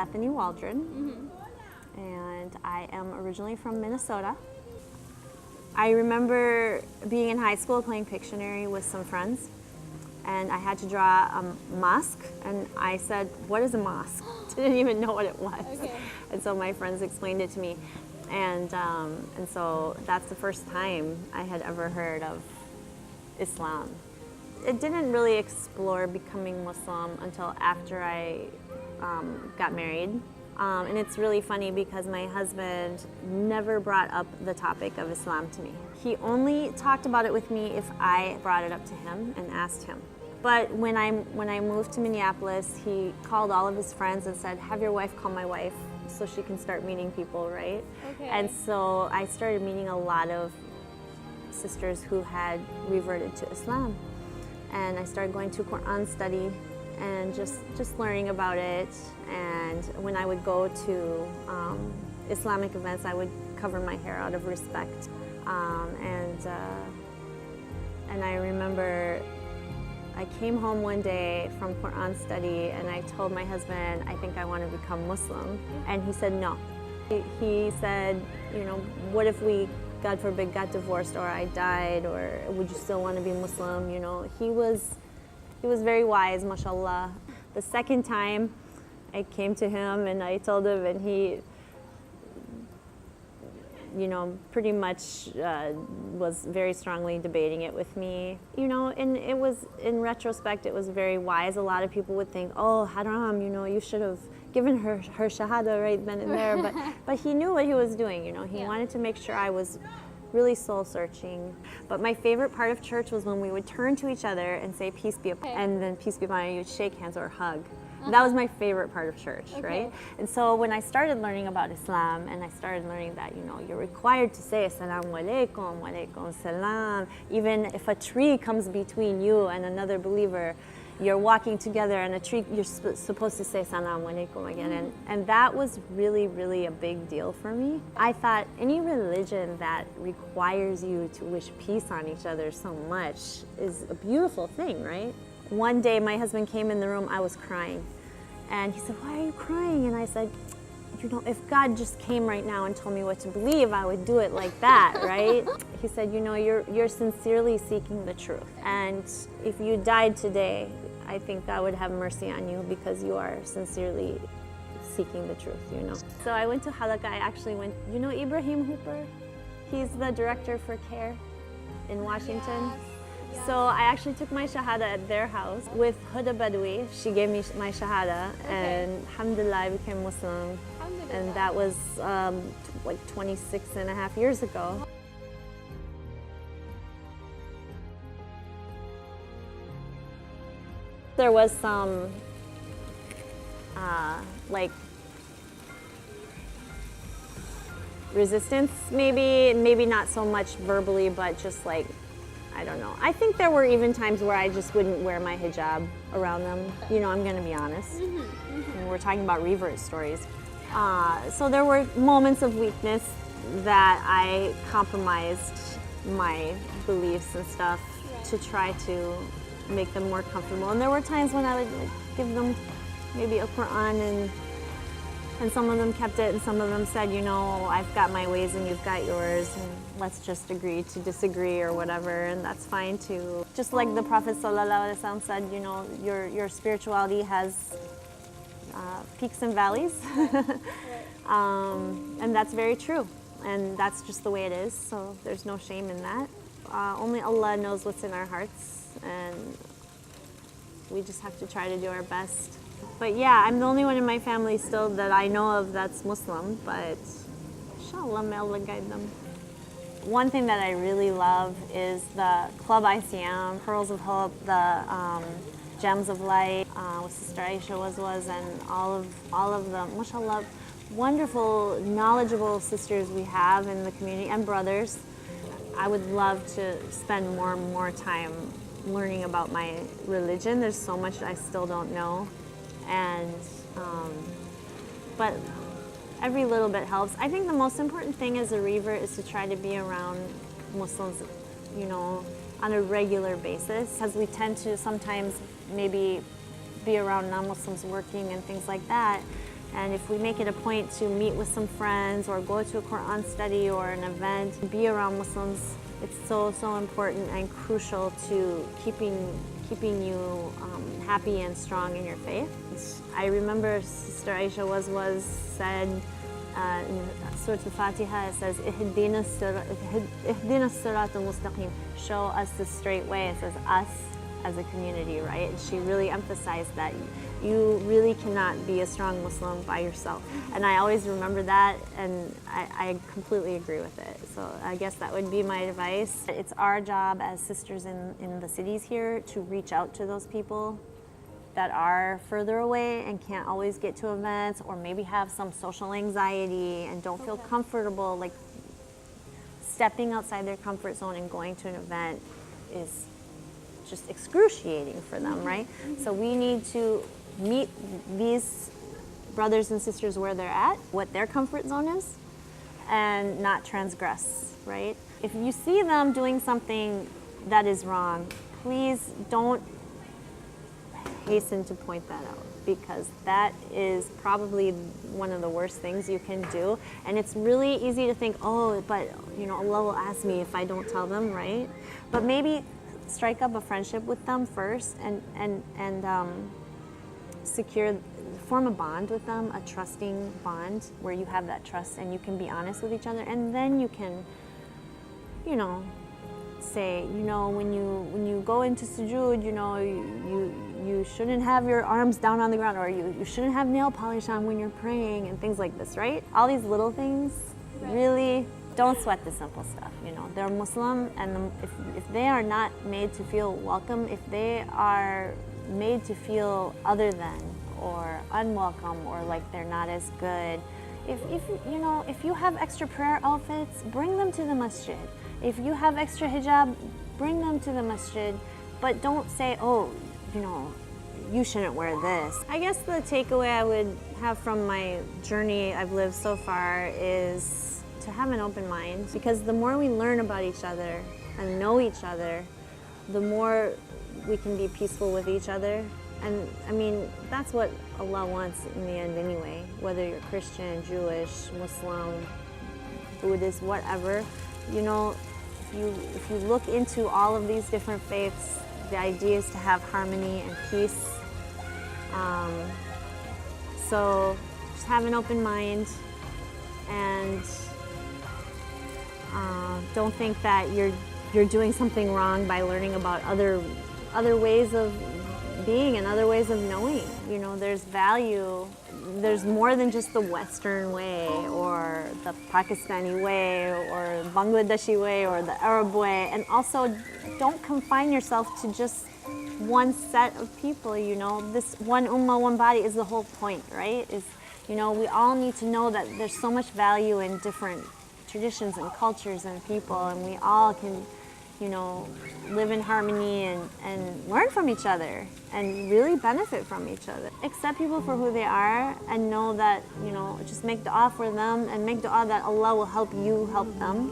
Bethany Waldron, and I am originally from Minnesota. I remember being in high school playing Pictionary with some friends, and I had to draw a mosque, and I said, "What is a mosque?" Didn't even know what it was. Okay. And so my friends explained it to me, and so that's the first time I had ever heard of Islam. It didn't really explore becoming Muslim until after I got married. And it's really funny because my husband never brought up the topic of Islam to me. He only talked about it with me if I brought it up to him and asked him. But when I moved to Minneapolis, he called all of his friends and said, "Have your wife call my wife so she can start meeting people," right? Okay. And so I started meeting a lot of sisters who had reverted to Islam. And I started going to Quran study and just learning about it. And when I would go to Islamic events, I would cover my hair out of respect. And I remember I came home one day from Quran study and I told my husband, "I think I want to become Muslim." And he said no. He said, "You know, what if we, God forbid, got divorced or I died, or would you still want to be Muslim?" You know, he was very wise, mashallah. The second time I came to him and I told him, and he, you know, pretty much was very strongly debating it with me. You know, and it was, in retrospect, it was very wise. A lot of people would think, "Oh, haram, you know, you should have given her shahada right then and there." But he knew what he was doing, you know. He wanted to make sure I was really soul searching. But my favorite part of church was when we would turn to each other and say, "Peace be upon," and then "Peace be upon you," you'd shake hands or hug. That was my favorite part of church, right? And so when I started learning about Islam and I started learning that, you know, you're required to say Assalamu alaikum, wa alaikum salam. Even if a tree comes between you and another believer, you're walking together and a tree, you're supposed to say Assalamu alaikum again. And that was really, really a big deal for me. I thought any religion that requires you to wish peace on each other so much is a beautiful thing, right? One day my husband came in the room, I was crying. And he said, "Why are you crying?" And I said, "You know, if God just came right now and told me what to believe, I would do it like that," right? He said, "You know, you're sincerely seeking the truth. And if you died today, I think God would have mercy on you because you are sincerely seeking the truth, you know." So I went to Halakha. I actually went, you know Ibrahim Hooper? He's the director for CARE in Washington. Yes. So I actually took my shahada at their house with Huda Badawi. She gave me my shahada, and alhamdulillah, I became Muslim. And that was like 26 and a half years ago. There was some like resistance, maybe not so much verbally, but just like, I don't know. I think there were even times where I just wouldn't wear my hijab around them. You know, I'm going to be honest. And we're talking about revert stories. So there were moments of weakness that I compromised my beliefs and stuff to try to make them more comfortable. And there were times when I would like, give them maybe a Quran, and some of them kept it, and some of them said, "You know, I've got my ways and you've got yours, and let's just agree to disagree," or whatever, and that's fine too. Just like the Prophet ﷺ said, you know, your spirituality has peaks and valleys, and that's very true, and that's just the way it is, so there's no shame in that. Only Allah knows what's in our hearts, and we just have to try to do our best. But yeah, I'm the only one in my family still that I know of that's Muslim, but inshallah, may Allah guide them. One thing that I really love is the Club ICM, Pearls of Hope, the Gems of Light, what Sister Aisha was, and all of the, mashallah, wonderful, knowledgeable sisters we have in the community, and brothers. I would love to spend more and more time learning about my religion. There's so much I still don't know, and but every little bit helps. I think the most important thing as a revert is to try to be around Muslims, you know, on a regular basis, because we tend to sometimes maybe be around non-Muslims working and things like that, And if we make it a point to meet with some friends or go to a Quran study or an event, be around Muslims, it's so, so important and crucial to keeping you happy and strong in your faith. I remember Sister Aisha was said in Surah Al-Fatiha, it says, Ihdina as-sirat al-mustaqim, show us the straight way. It says us as a community, right? And she really emphasized that you really cannot be a strong Muslim by yourself. And I always remember that, and I completely agree with it. So I guess that would be my advice. It's our job as sisters in the cities here to reach out to those people that are further away and can't always get to events, or maybe have some social anxiety and don't feel comfortable, like stepping outside their comfort zone and going to an event is just excruciating for them, right? So we need to meet these brothers and sisters where they're at, what their comfort zone is, and not transgress, right? If you see them doing something that is wrong, please don't hasten to point that out, because that is probably one of the worst things you can do. And it's really easy to think, oh, but Allah will ask me if I don't tell them, right? But maybe strike up a friendship with them first and form a bond with them, a trusting bond where you have that trust and you can be honest with each other, and then you can, say, when you go into sujood, you shouldn't have your arms down on the ground, or you shouldn't have nail polish on when you're praying, and things like this, right? All these little things, really don't sweat the simple stuff. They're Muslim, and if they are not made to feel welcome, if they are made to feel other than or unwelcome, or like they're not as good, if you have extra prayer outfits, bring them to the masjid. If you have extra hijab, bring them to the masjid, but don't say, oh, you shouldn't wear this. I guess the takeaway I would have from my journey I've lived so far is to have an open mind, because the more we learn about each other and know each other, the more we can be peaceful with each other. And I mean, that's what Allah wants in the end anyway, whether you're Christian, Jewish, Muslim, Buddhist, whatever. If you look into all of these different faiths, the idea is to have harmony and peace. So just have an open mind, and don't think that you're doing something wrong by learning about other ways of being and other ways of knowing. There's value. There's more than just the Western way, or the Pakistani way, or Bangladeshi way, or the Arab way. And also, don't confine yourself to just one set of people. This one ummah, one body is the whole point, right? We all need to know that there's so much value in different traditions and cultures and people, and we all can live in harmony and learn from each other and really benefit from each other. Accept people for who they are, and know that, just make dua for them, and make dua that Allah will help you help them.